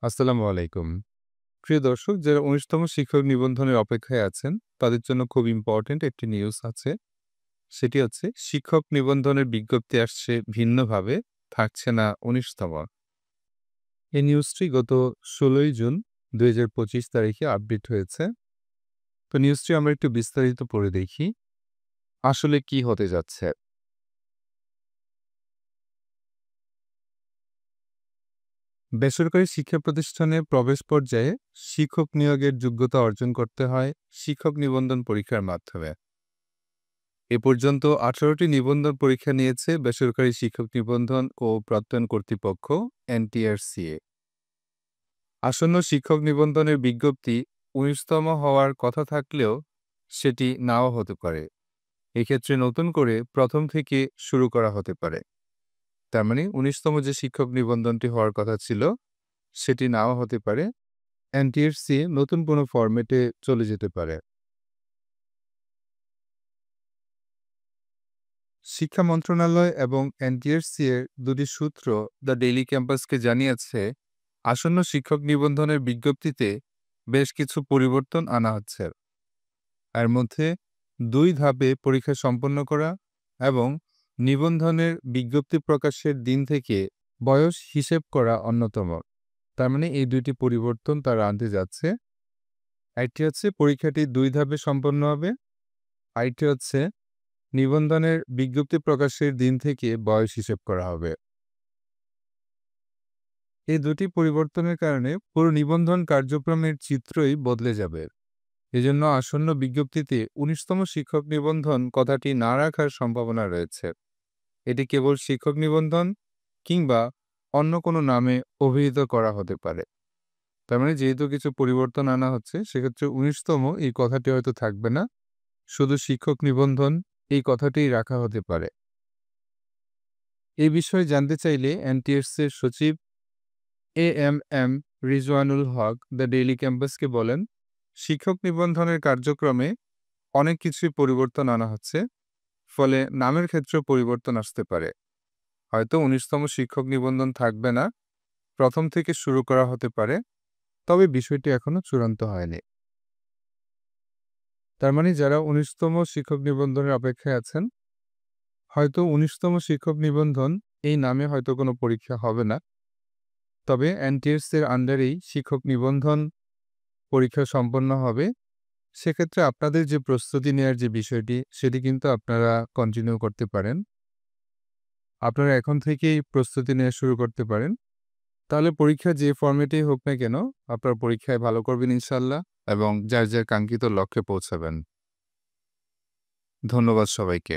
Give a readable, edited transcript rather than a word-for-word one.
আসসালামু আলাইকুম। প্রিয় দর্শক, যারা ১৯তম শিক্ষক নিবন্ধনের অপেক্ষায় আছেন, তাদের জন্য খুব ইম্পোর্টেন্ট একটি নিউজ আছে। সেটি হচ্ছে শিক্ষক নিবন্ধনের বিজ্ঞপ্তি আসছে ভিন্নভাবে, থাকছে না ১৯তম। এই নিউজটি গত ১৬ই জুন ২০২৫ তারিখে আপডেট হয়েছে। তো নিউজটি আমরা একটু বিস্তারিত পড়ে দেখি। আসলে কি হতে যাচ্ছে? বেসরকারি শিক্ষা প্রতিষ্ঠানে প্রবেশ পর্যায়ে শিক্ষক নিয়োগের যোগ্যতা অর্জন করতে হয় শিক্ষক নিবন্ধন পরীক্ষার মাধ্যমে। এ পর্যন্ত ১৮টি নিবন্ধন পরীক্ষা নিয়েছে বেসরকারি শিক্ষক নিবন্ধন ও প্রত্যয়ন কর্তৃপক্ষ এনটিআরসিএ। আসন্ন শিক্ষক নিবন্ধনের বিজ্ঞপ্তি ১৯তম হওয়ার কথা থাকলেও সেটি নাও হতে পারে। এক্ষেত্রে নতুন করে প্রথম থেকে শুরু করা হতে পারে। তার মানে ১৯তম যে শিক্ষক নিবন্ধনটি হওয়ার কথা ছিল সেটি নাও হতে পারে। এনটিআরসিএ নতুন কোনো ফরম্যাটে চলে যেতে পারে। শিক্ষা মন্ত্রণালয় এবং এনটিআরসি এর দুটি সূত্র দ্য ডেইলি ক্যাম্পাসকে জানিয়েছে, আসন্ন শিক্ষক নিবন্ধনের বিজ্ঞপ্তিতে বেশ কিছু পরিবর্তন আনা হচ্ছে। এর মধ্যে ২ ধাপে পরীক্ষা সম্পন্ন করা এবং নিবন্ধনের বিজ্ঞপ্তি প্রকাশের দিন থেকে বয়স হিসেব করা অন্যতম। তার মানে এই ২টি পরিবর্তন তারা আনতে যাচ্ছে। একটি হচ্ছে পরীক্ষাটি ২ ধাপে সম্পন্ন হবে, আরেকটি হচ্ছে নিবন্ধনের বিজ্ঞপ্তি প্রকাশের দিন থেকে বয়স হিসেব করা হবে। এই দুটি পরিবর্তনের কারণে পুরো নিবন্ধন কার্যক্রমের চিত্রই বদলে যাবে। এজন্য আসন্ন বিজ্ঞপ্তিতে ১৯তম শিক্ষক নিবন্ধন কথাটি না রাখার সম্ভাবনা রয়েছে। এটি কেবল শিক্ষক নিবন্ধন কিংবা অন্য কোনো নামে অভিহিত করা হতে পারে। তার মানে যেহেতু কিছু পরিবর্তন আনা হচ্ছে, সেক্ষেত্রে ১৯তম এই কথাটি হয়তো থাকবে না, শুধু শিক্ষক নিবন্ধন এই কথাটিই রাখা হতে পারে। এই বিষয়ে জানতে চাইলে এনটিএসসির সচিব AMM Rizwanul Haque the daily ক্যাম্পাসকে বলেন, শিক্ষক নিবন্ধনের কার্যক্রমে অনেক কিছুই পরিবর্তন আনা হচ্ছে, ফলে নামের ক্ষেত্রেও পরিবর্তন আসতে পারে। হয়তো ১৯তম শিক্ষক নিবন্ধন থাকবে না, প্রথম থেকে শুরু করা হতে পারে, তবে বিষয়টি এখনো চূড়ান্ত হয়নি। তার মানে যারা ১৯তম শিক্ষক নিবন্ধনের অপেক্ষায় আছেন, হয়তো ১৯তম শিক্ষক নিবন্ধন এই নামে হয়তো কোনো পরীক্ষা হবে না, তবে এনটিএসসির আন্ডারেই শিক্ষক নিবন্ধন পরীক্ষা সম্পন্ন হবে। সেক্ষেত্রে আপনাদের যে প্রস্তুতি নেয়ার যে বিষয়টি, সেটি কিন্তু আপনারা কন্টিনিউ করতে পারেন। আপনারা এখন থেকেই প্রস্তুতি নেয়া শুরু করতে পারেন। তাহলে পরীক্ষা যে ফরম্যাটেই হোক না কেন, আপনারা পরীক্ষায় ভালো করবেন ইনশাআল্লাহ এবং যার কাঙ্ক্ষিত লক্ষ্যে পৌঁছাবেন। ধন্যবাদ সবাইকে।